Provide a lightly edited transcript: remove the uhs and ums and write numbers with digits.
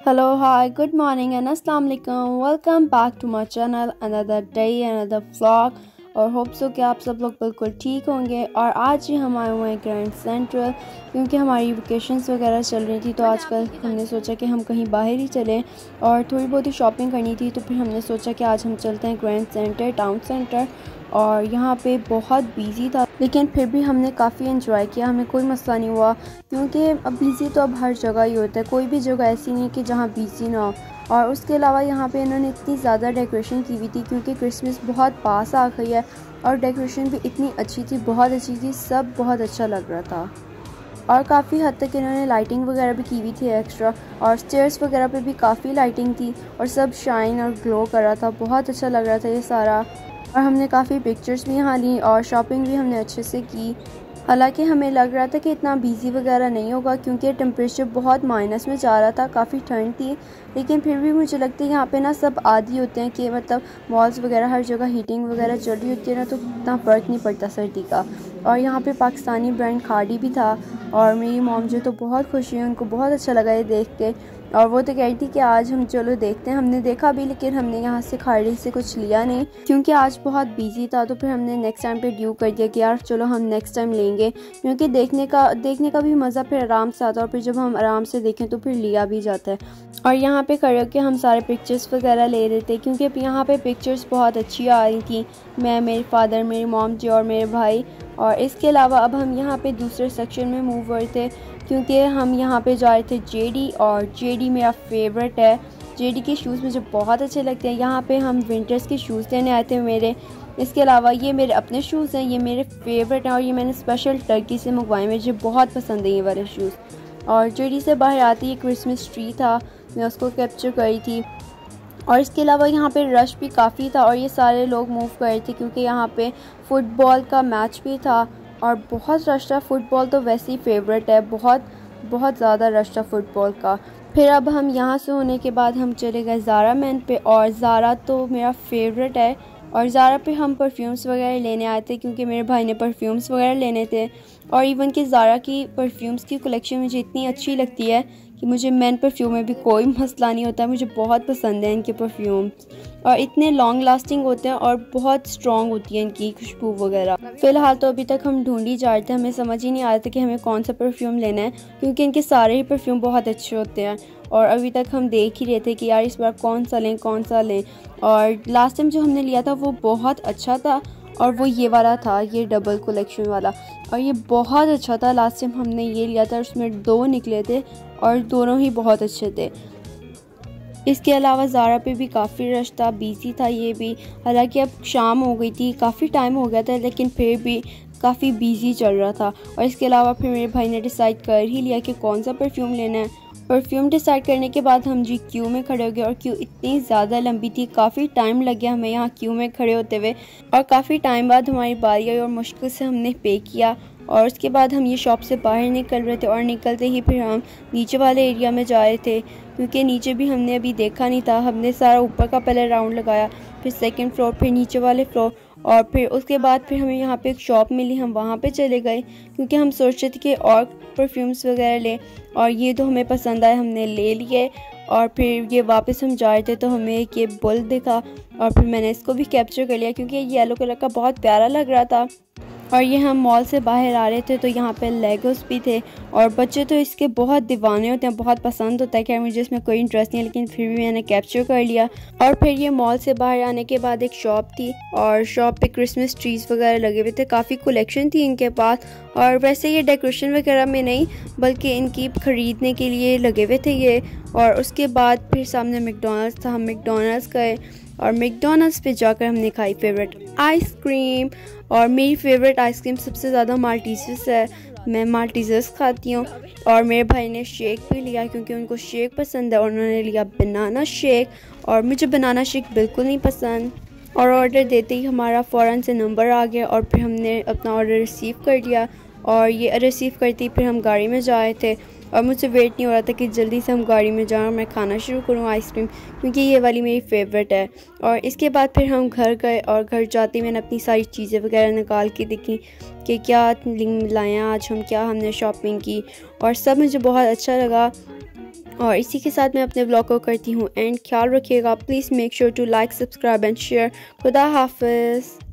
Hello, hi, good morning and assalamu alaikum. Welcome back to my channel. Another day, another vlog. और hope so कि आप सब लोग बिल्कुल ठीक होंगे। और आज ही हम आए हुए हैं ग्रैंड सेंट्रल, क्योंकि हमारी वेकेशंस वगैरह चल रही थी, तो आजकल हमने सोचा कि हम कहीं बाहर ही चलें और थोड़ी बहुत ही शॉपिंग करनी थी। तो फिर हमने सोचा कि आज हम चलते हैं ग्रैंड सेंटर, टाउन सेंटर। और यहाँ पे बहुत बिजी था, लेकिन फिर भी हमने काफ़ी एंजॉय किया, हमें कोई मसला नहीं हुआ, क्योंकि अब बिज़ी तो अब हर जगह ही होता है, कोई भी जगह ऐसी नहीं कि जहाँ बिज़ी ना हो। और उसके अलावा यहाँ पे इन्होंने इतनी ज़्यादा डेकोरेशन की हुई थी, क्योंकि क्रिसमस बहुत पास आ गई है और डेकोरेशन भी इतनी अच्छी थी, बहुत अच्छी थी, सब बहुत अच्छा लग रहा था। और काफ़ी हद तक इन्होंने लाइटिंग वगैरह भी की हुई थी एक्स्ट्रा, और स्टेयर्स वगैरह पे भी काफ़ी लाइटिंग थी और सब शाइन और ग्लो कर रहा था, बहुत अच्छा लग रहा था ये सारा। और हमने काफ़ी पिक्चर्स भी यहाँ ली और शॉपिंग भी हमने अच्छे से की। हालांकि हमें लग रहा था कि इतना बिज़ी वगैरह नहीं होगा, क्योंकि टेम्परेचर बहुत माइनस में जा रहा था, काफ़ी ठंड थी, लेकिन फिर भी मुझे लगता है यहाँ पे ना सब आदी होते हैं कि मतलब मॉल्स वगैरह हर जगह हीटिंग वगैरह चल रही होती है ना, तो इतना फ़र्क नहीं पड़ता सर्दी का। और यहाँ पे पाकिस्तानी ब्रांड खाड़ी भी था, और मेरी मॉम जो तो बहुत खुश हुई, उनको बहुत अच्छा लगा ये देख के, और वो तो कह रही थी कि आज हम चलो देखते हैं। हमने देखा भी, लेकिन हमने यहाँ से खाड़ी से कुछ लिया नहीं, क्योंकि आज बहुत बिजी था। तो फिर हमने नेक्स्ट टाइम पे ड्यू कर दिया कि यार चलो हम नेक्स्ट टाइम लेंगे, क्योंकि देखने का भी मज़ा फिर आराम से आता है, और फिर जब हम आराम से देखें तो फिर लिया भी जाता है। और यहाँ पे खड़े होकर हम सारे पिक्चर्स वगैरह ले रहे थे, क्योंकि अब यहाँ पे पिक्चर्स बहुत अच्छी आ रही थी, मैं, मेरे फादर, मेरी मॉम जी और मेरे भाई। और इसके अलावा अब हम यहाँ पे दूसरे सेक्शन में मूव हुए थे, क्योंकि हम यहाँ पे जा रहे थे जेडी, और जेडी मेरा फेवरेट है। जेडी के शूज़ मुझे बहुत अच्छे लगते हैं। यहाँ पे हम विंटर्स के शूज़ लेने आए थे मेरे। इसके अलावा ये मेरे अपने शूज़ हैं, ये मेरे फेवरेट हैं, और ये मैंने स्पेशल टर्की से मंगवाए, मुझे बहुत पसंद है ये वाले शूज़। और जेडी से बाहर आते ही क्रिसमस ट्री था, मैं उसको कैप्चर करी थी। और इसके अलावा यहाँ पे रश भी काफ़ी था, और ये सारे लोग मूव कर रहे थे, क्योंकि यहाँ पे फ़ुटबॉल का मैच भी था और बहुत रश था। फ़ुटबॉल तो वैसे ही फेवरेट है, बहुत ज़्यादा रश था फ़ुटबॉल का। फिर अब हम यहाँ से होने के बाद हम चले गए ज़ारा मैन पे, और ज़ारा तो मेरा फेवरेट है। और ज़ारा पे हम परफ्यूम्स वगैरह लेने आए थे, क्योंकि मेरे भाई ने परफ्यूम्स वगैरह लेने थे। और इवन कि ज़ारा की परफ्यूम्स की कलेक्शन मुझे इतनी अच्छी लगती है कि मुझे मेन परफ्यूम में भी कोई मसला नहीं होता है, मुझे बहुत पसंद है इनके परफ्यूम्स, और इतने लॉन्ग लास्टिंग होते हैं और बहुत स्ट्रॉन्ग होती है इनकी खुशबू वगैरह। फ़िलहाल तो अभी तक हम ढूंढ ही जा रहे थे, हमें समझ ही नहीं आ रहा था कि हमें कौन सा परफ्यूम लेना है, क्योंकि इनके सारे ही परफ्यूम बहुत अच्छे होते हैं। और अभी तक हम देख ही रहे थे कि यार इस बार कौन सा लें। और लास्ट टाइम जो हमने लिया था वो बहुत अच्छा था, और वो ये वाला था, ये डबल कलेक्शन वाला, और ये बहुत अच्छा था। लास्ट टाइम हमने ये लिया था, उसमें 2 निकले थे और दोनों ही बहुत अच्छे थे। इसके अलावा ज़ारा पे भी काफ़ी रश था, बिजी था ये भी। हालांकि अब शाम हो गई थी, काफ़ी टाइम हो गया था, लेकिन फिर भी काफ़ी बिजी चल रहा था। और इसके अलावा फिर मेरे भाई ने डिसाइड कर ही लिया कि कौन सा परफ्यूम लेना है। परफ्यूम डिसाइड करने के बाद हम जी क्यू में खड़े हो गए, और क्यू इतनी ज़्यादा लंबी थी, काफ़ी टाइम लग गया हमें यहाँ क्यू में खड़े होते हुए, और काफ़ी टाइम बाद हमारी बारी आई और मुश्किल से हमने पे किया। और उसके बाद हम ये शॉप से बाहर निकल रहे थे, और निकलते ही फिर हम नीचे वाले एरिया में जा रहे थे, क्योंकि नीचे भी हमने अभी देखा नहीं था। हमने सारा ऊपर का पहले राउंड लगाया, फिर सेकंड फ्लोर, फिर नीचे वाले फ्लोर, और फिर उसके बाद फिर हमें यहाँ पे एक शॉप मिली, हम वहाँ पे चले गए, क्योंकि हम सोच रहे थे कि और परफ्यूम्स वगैरह लें, और ये तो हमें पसंद आए, हमने ले लिए। और फिर ये वापस हम जा रहे थे तो हमें एक ये बुल दिखा, और फिर मैंने इसको भी कैप्चर कर लिया, क्योंकि ये येलो कलर का बहुत प्यारा लग रहा था। और ये हम मॉल से बाहर आ रहे थे तो यहाँ पे लेगोस भी थे, और बच्चे तो इसके बहुत दीवाने होते हैं, बहुत पसंद होता है। खैर मुझे इसमें कोई इंटरेस्ट नहीं है, लेकिन फिर भी मैंने कैप्चर कर लिया। और फिर ये मॉल से बाहर आने के बाद एक शॉप थी, और शॉप पे क्रिसमस ट्रीज़ वगैरह लगे हुए थे, काफ़ी कलेक्शन थी इनके पास। और वैसे ये डेकोरेशन वगैरह में नहीं, बल्कि इनकी ख़रीदने के लिए लगे हुए थे ये। और उसके बाद फिर सामने मैकडॉनल्ड्स था, हम मैकडॉनल्ड्स गए, और मैकडॉनल्ड्स पे जाकर हमने खाई फेवरेट आइसक्रीम। और मेरी फेवरेट आइसक्रीम सबसे ज़्यादा माल्टीज़स है, मैं माल्टीज़स खाती हूँ। और मेरे भाई ने शेक भी लिया, क्योंकि उनको शेक पसंद है, और उन्होंने लिया बनाना शेक, और मुझे बनाना शेक बिल्कुल नहीं पसंद। और ऑर्डर देते ही हमारा फ़ौरन से नंबर आ गया, और फिर हमने अपना ऑर्डर रिसीव कर लिया। और ये रिसीव करते ही फिर हम गाड़ी में जा रहे थे, और मुझे वेट नहीं हो रहा था कि जल्दी से हम गाड़ी में जाएं और मैं खाना शुरू करूं आइसक्रीम, क्योंकि ये वाली मेरी फेवरेट है। और इसके बाद फिर हम घर गए, और घर जाते ही मैंने अपनी सारी चीज़ें वगैरह निकाल के देखी कि क्या लाए आज हम, क्या हमने शॉपिंग की, और सब मुझे बहुत अच्छा लगा। और इसी के साथ मैं अपने ब्लॉग को करती हूँ एंड ख्याल रखिएगा। Please make sure to like, subscribe and share. खुदा हाफिज़।